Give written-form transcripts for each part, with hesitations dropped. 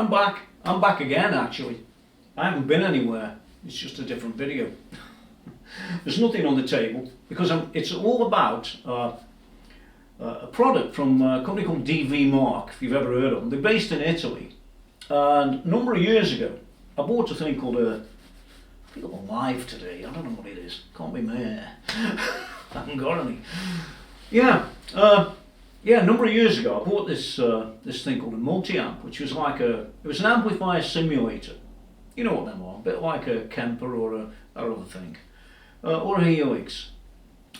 I'm back. I'm back again, actually. I haven't been anywhere. It's just a different video. There's nothing on the table because it's all about a product from a company called DV-Mark, if you've ever heard of them. They're based in Italy. And a number of years ago, I bought a thing called I think I'm live today. I don't know what it is. Can't be my hair. I haven't got any. Yeah. Yeah, a number of years ago, I bought this thing called a multi-amp, which was like it was an amplifier simulator. You know what them are, a bit like a Kemper or that other thing, or a Helix.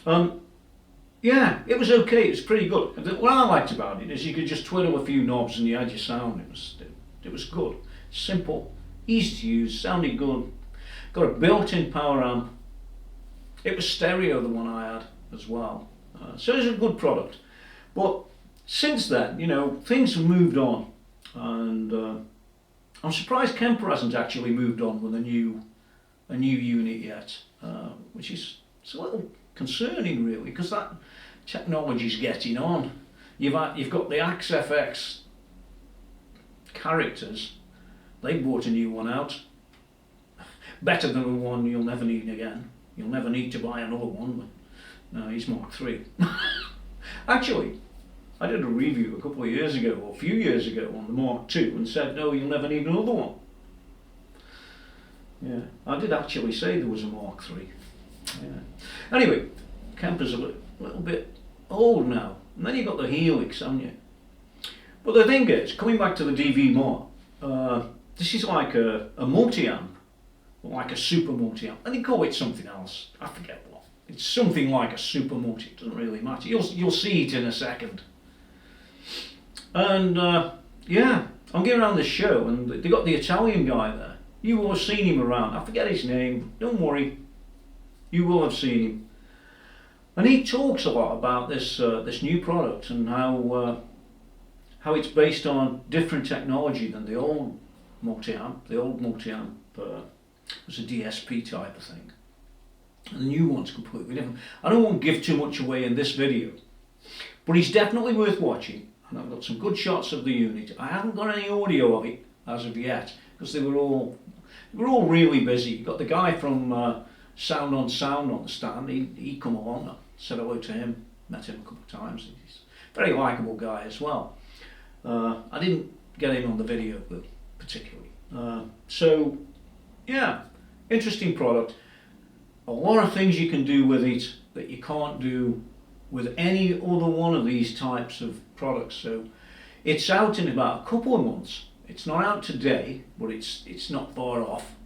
Yeah, it was okay. It was pretty good. What I liked about it is you could just twiddle a few knobs and you had your sound. It was good, simple, easy to use, sounded good. Got a built-in power amp. It was stereo, the one I had as well. So it was a good product. But since then, you know, things have moved on, and I'm surprised Kemper hasn't actually moved on with a new unit yet, which is it's a little concerning really, because that technology's getting on. You've got the AXFX characters. They bought a new one out, better than the one you'll never need again. You'll never need to buy another one. But no, he's Mark III. Actually, I did a review a couple of years ago, or a few years ago, on the Mark II and said, no, you'll never need another one. Yeah, I did actually say there was a Mark III. Yeah. Anyway, Kemper's a little bit old now. And then you've got the Helix, haven't you? But the thing is, coming back to the DV-Mark, this is like a multi-amp, like a super multi-amp. And they call it something else. I forget what. It's something like a super multi. It doesn't really matter. You'll see it in a second. And yeah, I'm going around this show, and they got the Italian guy there. You will have seen him around. I forget his name. Don't worry. You will have seen him. And he talks a lot about this new product and how it's based on different technology than the old multi-amp. The old multi-amp was a DSP type of thing. And the new one's completely different. I don't want to give too much away in this video, but he's definitely worth watching. And I've got some good shots of the unit. I haven't got any audio of it as of yet because they were all really busy. You got the guy from Sound on the stand. He come along. I said hello to him. Met him a couple of times. He's a very likeable guy as well. I didn't get him on the video though, particularly. So yeah, interesting product. A lot of things you can do with it that you can't do with any other one of these types of products. So it's out in about a couple of months. It's not out today, but it's not far off.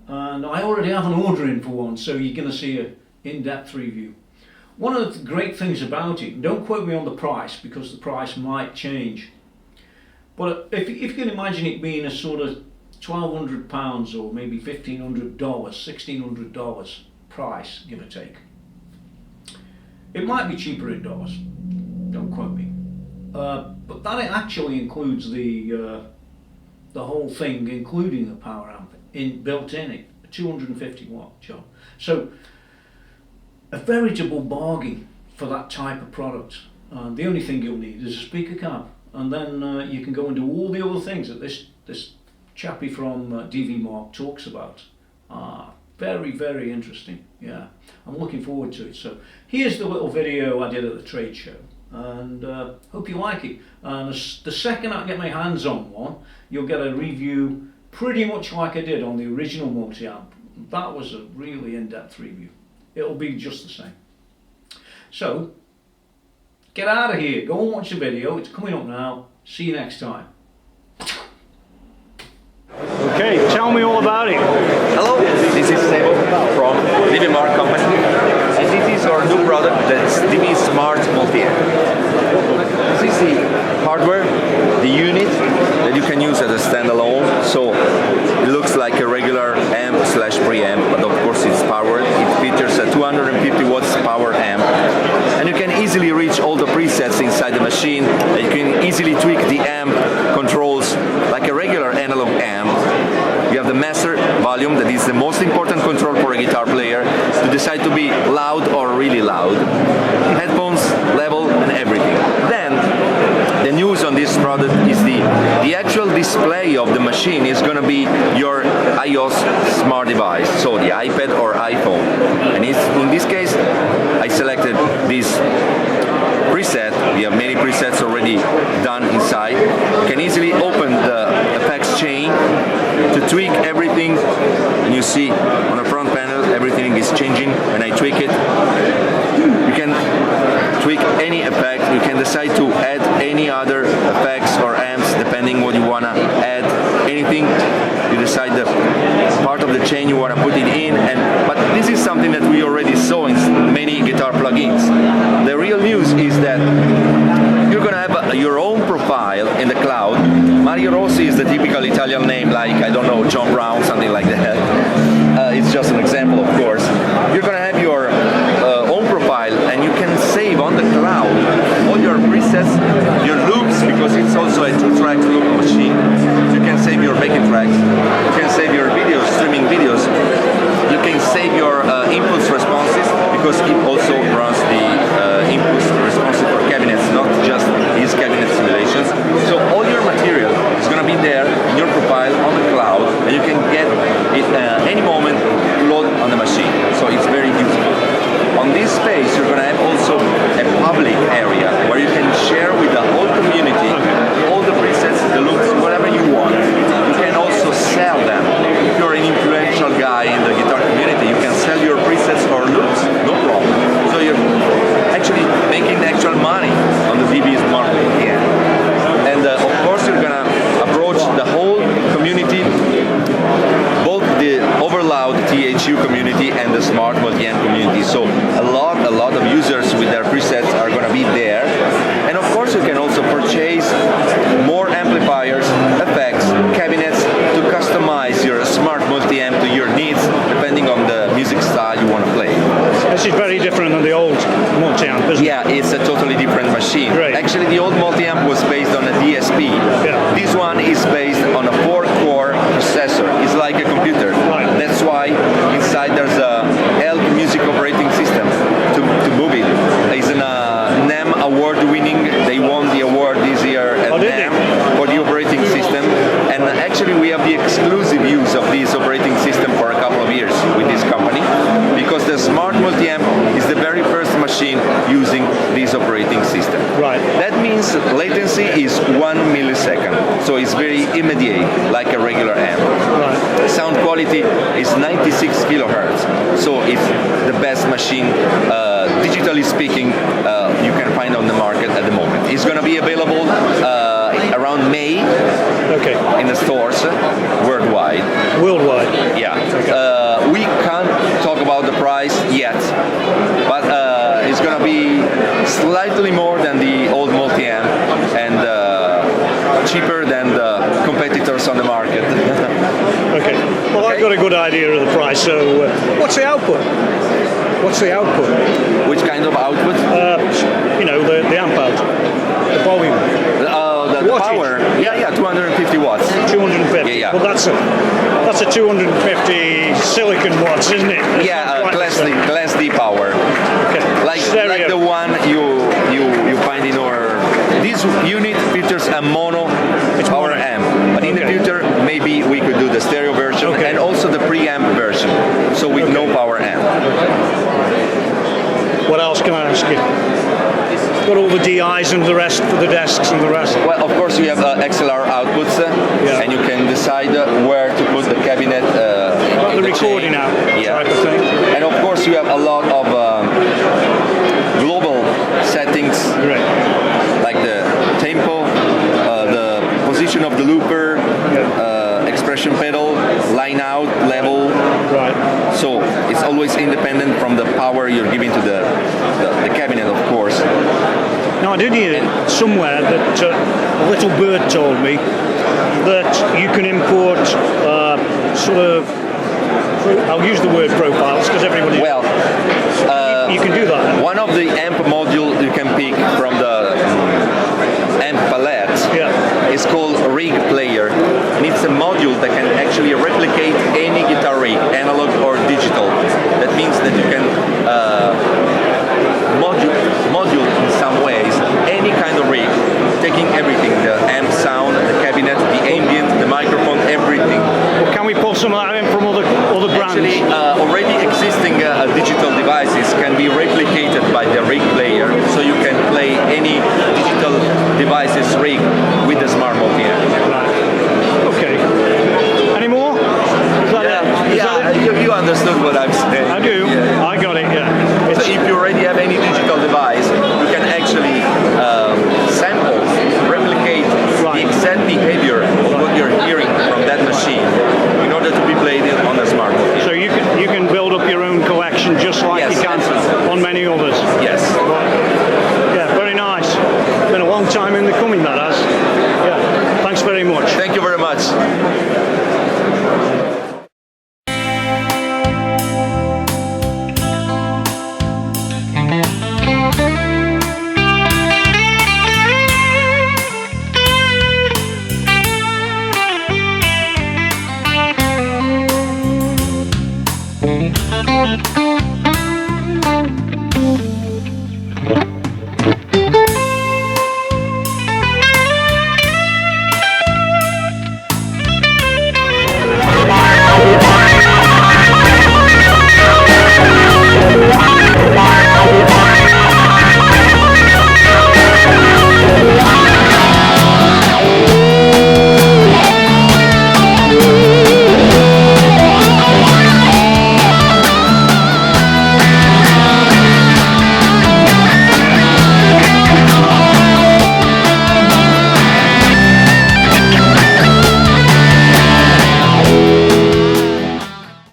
And I already have an order in for one, so you're going to see an in-depth review. One of the great things about it, and don't quote me on the price because the price might change, but if you can imagine it being a sort of £1,200 or maybe $1,500, $1,600 price, give or take. It might be cheaper in dollars, don't quote me. But that actually includes the whole thing, including the power amp built in it, a 250 watt job. So a veritable bargain for that type of product. The only thing you'll need is a speaker cab, and then you can go and do all the other things that this chappie from DV-Mark talks about. Very, very interesting. Yeah, I'm looking forward to it. So here's the little video I did at the trade show, and hope you like it. And the second I get my hands on one, you'll get a review pretty much like I did on the original multi-amp. That was a really in-depth review. It'll be just the same. So get out of here, go and watch the video. It's coming up now. See you next time. Okay, tell me all about it. Hello, this is Sebo from DV-Mark company, and this is our new product, that's DV Smart Multiamp. This is the hardware, the unit that you can use as a standalone, so it looks like a regular amp slash preamp, but of course it's powered. It features a 250 watts power amp, and you can easily reach all the presets inside the machine. You can easily tweak the amp controls like a regular analog amp. You have the master volume, that is the most important control for a guitar player to decide to be loud or really loud. Headphones, level, and everything. Then the news on this product is the actual display of going to be your iOS smart device, so the iPad or iPhone. And in this case, I selected this preset. We have many presets already done inside. You can easily open the effects chain to tweak everything, and you see on the front panel everything is changing when I tweak it. You can tweak any effect, you can decide to add any other effects or amps depending what you want to add, anything. You decide the part of the chain you want to put it in, but this is something that we already saw in many guitar plugins. The real news is that you're going to have your own profile in the cloud. Mario Rossi is the typical Italian name, like, I don't know, John Brown, something like that. It's just an example, of course. You're going to have your own profile, and you can save on the cloud all your presets, your loops, because it's also a 2-track loop machine. You can save your backing tracks, you can save your videos, streaming videos, you can save your impulse responses, because it also runs the impulse responses for cabinets, not just these cabinet simulations. So all your material is going to be there in your profile on the cloud, and you can get it any moment to load on the machine. So it's very useful. On this space, you're going to have also a public area where you can share with the whole community all the presets, the loops, whatever you want. You can also sell them. If you're an influential guy in the guitar community, you can sell your presets or loops, no problem. So you're actually making actual money on the DV-Mark Multiamp. And of course, you're going to approach the whole community, both the overloud THU community and the Smart Multiamp community. So a lot of users with their presets are going to be there. And of course, you can also purchase more amplifiers, effects, cabinets to customize your Smart Multiamp to your needs, depending on the music style you want to play. This is very different than the old Multiamp, isn't it? Yeah, it's a totally different machine. Right. Actually, the old Multiamp was based on a DSP. Yeah. This one is based on a 4-core processor. It's like a computer. Right. That's why inside there's a ELK music operating system to move it. It's an NAMM award-winning. They won the award this year at NAMM for the operating system. And actually, we have the exclusive use of this operating system for a couple of years with this company, because the Smart Multiamp is the very first machine using this operating system. Right. That means latency is 1 millisecond, so it's very immediate, like a regular amp. Right. Sound quality is 96 kilohertz, so it's the best machine, digitally speaking, you can find on the market at the moment. It's going to be available around May in the stores worldwide. Worldwide? Yeah. We can't talk about the price yet, but it's going to be slightly more than the old Multiamp and cheaper than the competitors on the market. Okay. Well, I've got a good idea of the price. So, what's the output? What's the output? Which kind of output? You know, the amp out, the volume. The power. Yeah, 250 watts. 250. Yeah. Well, that's a 250 silicon watts, isn't it? That's Class D power. Okay. Like the one you find in our. This unit features a mono power amp, but in the future maybe we could do the stereo version and also the preamp version, so with no power amp. What else can I ask you? Got all the DIs and the rest for the desks and the rest? Well, of course you have XLR outputs, and you can decide where to put the cabinet in the recording out type of thing. And of course you have a lot of global settings, like the tempo, the position of the looper, expression pedal, line out, level. Right. So it's always independent from the power you're giving to the cabinet, of course. Now I did hear somewhere that a little bird told me that you can import I'll use the word profiles because everybody. Well, you can do that. One of the amp modules you can pick from the amp palette is called Rig Player, and it's a module that can actually replicate any guitar rig, analog or digital. That means that you can module in some ways any kind of rig, taking everything, the amp sound, the cabinet, the ambient, the microphone, everything. device is rigged